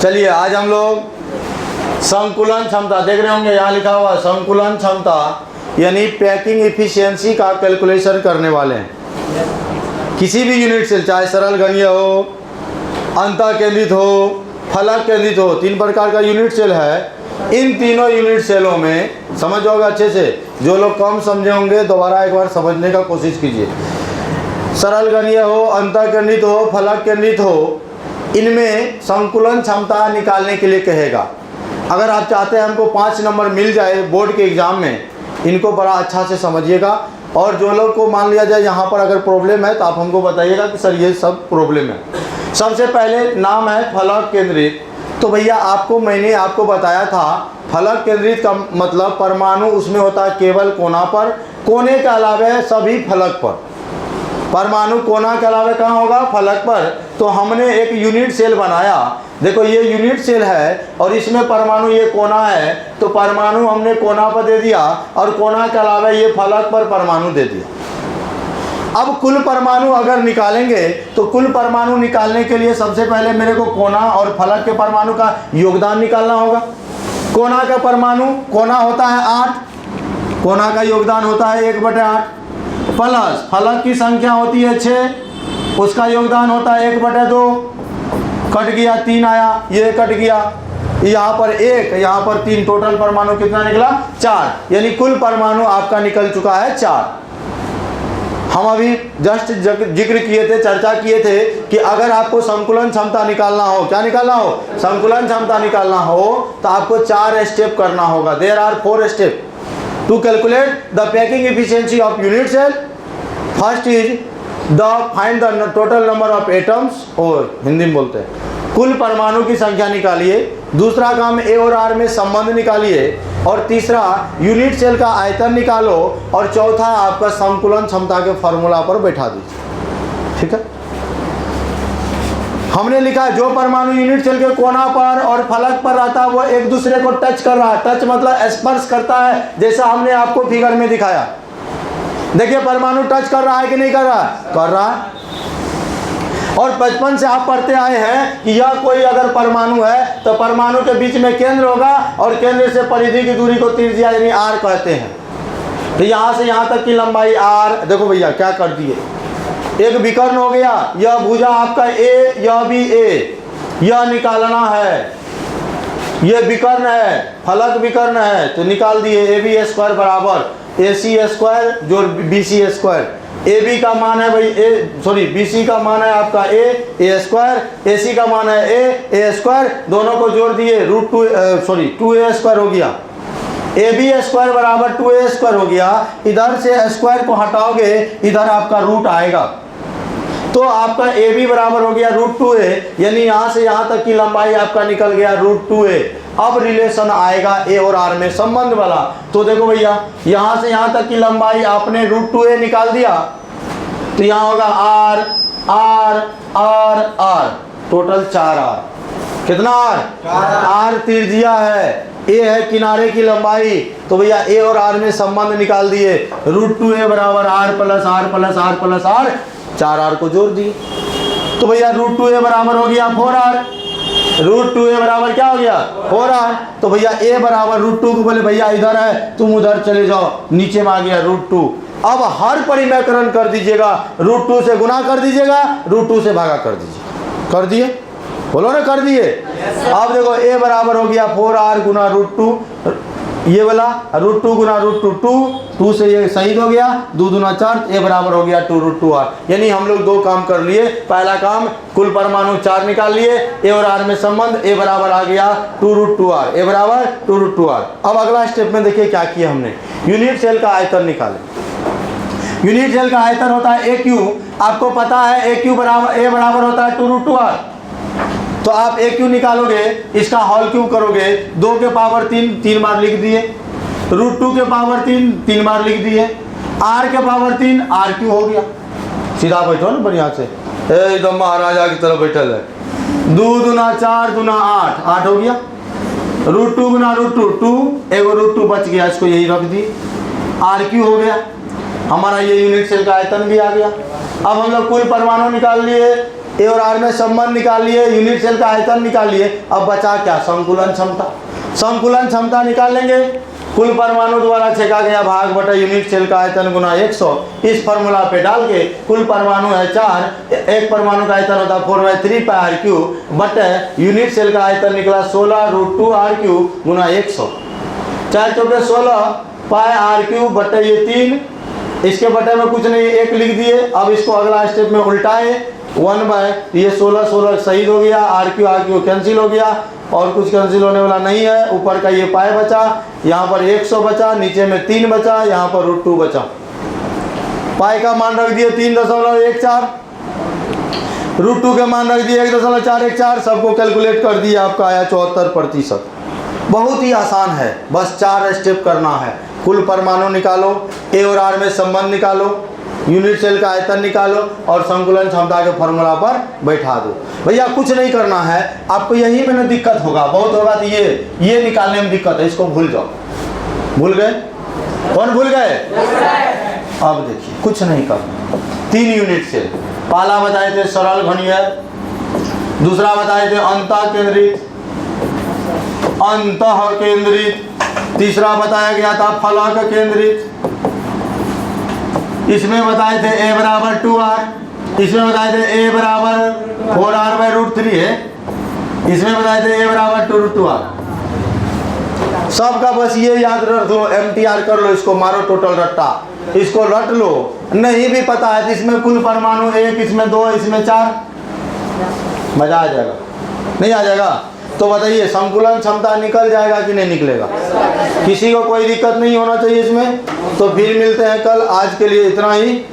चलिए आज हम लोग संकुलन क्षमता देख रहे होंगे, यहाँ लिखा हुआ संकुलन क्षमता यानी पैकिंग इफिशियंसी का कैलकुलेशन करने वाले हैं। किसी भी यूनिट सेल, चाहे सरल घनीय हो, अंतः केंद्रित हो, फलक केंद्रित हो, 3 प्रकार का यूनिट सेल है। इन तीनों यूनिट सेलों में समझ जाओगे अच्छे से। जो लोग कम समझे होंगे दोबारा एक बार समझने का कोशिश कीजिए। सरल घनीय हो, अंतः केंद्रित हो, फलक केंद्रित हो, इनमें संकुलन क्षमता निकालने के लिए कहेगा। अगर आप चाहते हैं हमको 5 नंबर मिल जाए बोर्ड के एग्ज़ाम में, इनको बड़ा अच्छा से समझिएगा। और जो लोग को मान लिया जाए यहाँ पर अगर प्रॉब्लम है तो आप हमको बताइएगा कि सर ये सब प्रॉब्लम है। सबसे पहले नाम है फलक केंद्रित। तो भैया मैंने आपको बताया था फलक केंद्रित का मतलब परमाणु उसमें होता है केवल कोना पर, कोने के अलावा सभी फलक पर। परमाणु कोना के अलावा कहाँ होगा? फलक पर। तो हमने एक यूनिट सेल बनाया, देखो ये यूनिट सेल है और इसमें परमाणु ये कोना है, तो परमाणु हमने कोना पर दे दिया और कोना के अलावा ये फलक पर परमाणु दे दिया। अब कुल परमाणु अगर निकालेंगे तो कुल परमाणु निकालने के लिए सबसे पहले मेरे को कोना और फलक के परमाणु का योगदान निकालना होगा। कोना का परमाणु, कोना होता है 8, कोना का योगदान होता है 1/8 प्लस फलक की संख्या होती है 6, उसका योगदान होता है 1/2। कट गया 3 आया, ये कट गया, यहाँ पर 1, यहाँ पर 3, टोटल परमाणु कितना निकला? 4। यानी कुल परमाणु आपका निकल चुका है 4। हम अभी जस्ट जिक्र किए थे, चर्चा किए थे कि अगर आपको संकुलन क्षमता निकालना हो, क्या निकालना हो? संकुलन क्षमता निकालना हो तो आपको 4 स्टेप करना होगा। There are 4 step to calculate the packing efficiency of unit cell. First is find the total number of atoms, और हिंदी में बोलते हैं कुल परमाणु की संख्या निकालिए। दूसरा काम ए और आर में संबंध निकालिए, और तीसरा यूनिट सेल का आयतन निकालो, और चौथा आपका संकुलन क्षमता के फॉर्मूला पर बैठा दीजिए। ठीक है, हमने लिखा है जो परमाणु यूनिट सेल के कोना पर और फलक पर रहता है वो एक दूसरे को टच कर रहा है। टच मतलब स्पर्श करता है, जैसा हमने आपको फिगर में दिखाया। देखिए परमाणु टच कर रहा है कि नहीं कर रहा है? कर रहा है। और बचपन से आप पढ़ते आए हैं कि यह कोई अगर परमाणु है तो परमाणु के बीच में केंद्र होगा और केंद्र से परिधि की दूरी को त्रिज्या यानी आर कहते हैं। तो यहाँ से यहाँ तक की लंबाई आर। देखो भैया क्या कर दिए, एक विकर्ण हो गया, यह भुजा आपका ए, यह भी ए, यह निकालना है। यह विकर्ण है, फलक विकर्ण है, तो निकाल दिए AB² बराबर AC² जो BC²। AB का मान है भाई BC का मान है आपका A² AC का मान है A² दोनों को जोड़ दिए √2 हो गया। AB² बराबर 2A² हो गया। इधर से स्क्वायर को हटाओगे, इधर आपका रूट आएगा, तो आपका AB बराबर हो गया √2a, यानी यहाँ से यहाँ तक की लंबाई आपका निकल गया √2a। अब रिलेशन आएगा ए और आर में संबंध वाला। तो देखो भैया यहाँ से यहाँ तक की लंबाई आपने √2a निकाल दिया, तो यहाँ होगा R R R R, total 4R। कितना R? R त्रिज्या है, ए है किनारे की लंबाई, तो भैया ए और आर में संबंध निकाल दिए। √2a बराबर R plus R plus R plus R, 4R को जोड़ दिए, तो भैया √2a बराबर हो गया 4R। √2a बराबर क्या हो गया? 4R। तो भैया a बराबर √2 को बोले भैया इधर है, तुम उधर चले जाओ, नीचे में आ गया √2। अब हर परिमेयकरण कर दीजिएगा, √2 से गुना कर दीजिएगा, √2 से भागा कर दीजिए। कर दिए? बोलो ना, कर दिए। अब देखो a बराबर हो गया 4R गुना √2, ये वाला √2 गुना √2 2 से ये शहीद हो गया, 2 दूना 4, a बराबर हो गया 2√2R। यानी हम लोग 2 काम कर लिए। पहला काम कुल परमाणु 4 निकाल लिए, a और r में संबंध, a बराबर आ गया 2√2R, a बराबर 2√2R। अब अगला स्टेप में देखिए क्या किया हमने, यूनिट सेल का आयतन निकाले। यूनिट सेल का आयतन होता है AQ, आपको पता है AQ बराबर a बराबर होता है 2√2R। तो आप AQ निकालोगे, इसका हॉल क्यूब करोगे, 2 के पावर 3 बार लिख दिए, √2 के पावर 3 बार लिख दिए, R के पावर 3 RQ हो गया। सीधा बैठो ना बढ़िया से, एकदम महाराजा की तरह बैठल है। 2 दूना 4 दूना 8 हो गया। √2 गुना √2 2, एगो √2 बच गया, इसको यही रख दी। RQ हो गया, हमारा ये यूनिट सेल का आयतन भी आ गया। अब हम लोग कुल परमाणु निकाल लिए, ए और आर में संबंध निकाल लिए, यूनिट सेल का आयतन निकाल लिए। अब बचा क्या? संकुलन क्षमता। संकुलन क्षमता निकालेंगे, कुल परमाणु द्वारा छेका गया भाग बटा यूनिट सेल का आयतन गुना 100। इस फॉर्मूला पे डाल के कुल परमाणु है 4, एक परमाणु का आयतन होता है 4/3 पाई r क्यूब बटे यूनिट सेल का आयतन निकला 16√2 r क्यूब गुना 100। 4 चौके 16 पाई r क्यूब बटे ये 3, इसके बटे में कुछ नहीं, 1 लिख दिए। अब इसको अगला स्टेप में उल्टाए, 1 ये 16 शहीद हो गया, r क्यूब कैंसिल हो गया और कुछ कैंसिल होने वाला नहीं है। ऊपर का ये पाई बचा, यहाँ पर 100 बचा, नीचे में 3 बचा, यहाँ पर √2 बचा। पाई का मान रख दिए 3.14, √2 के मान रख दिए 1.414, सबको कैलकुलेट कर दिया, आपका आया 74%। बहुत ही आसान है, बस 4 स्टेप करना है। कुल परमाणु निकालो, ए और आर में संबंध निकालो, यूनिट सेल का आयतन निकालो और संकुलन क्षमता के फॉर्मूला पर बैठा दो। भैया कुछ नहीं करना है, आपको यही में दिक्कत होगा, बहुत होगा तो ये निकालने में दिक्कत है, इसको भूल जाओ। भूल गए? कौन भूल गए? अब देखिए कुछ नहीं करना। 3 यूनिट सेल, पहला बताए थे सरल घनीय, दूसरा बताए थे अंतः केंद्रित, तीसरा बताया गया था फलक केंद्रित, इसमें बताए थे a बराबर 2r, इसमें बताए थे a बराबर 4r/√3 है, इसमें बताए थे a बराबर 2√2r। सबका बस ये याद रख लो, MTR कर लो, इसको मारो टोटल रट्टा, इसको रट लो। नहीं भी पता है तो इसमें कुल परमाणु 1, इसमें 2, इसमें 4, मजा आ जाएगा। नहीं आ जाएगा तो बताइए संकुलन क्षमता निकल जाएगा कि नहीं निकलेगा? किसी को कोई दिक्कत नहीं होना चाहिए इसमें। तो फिर मिलते हैं कल, आज के लिए इतना ही।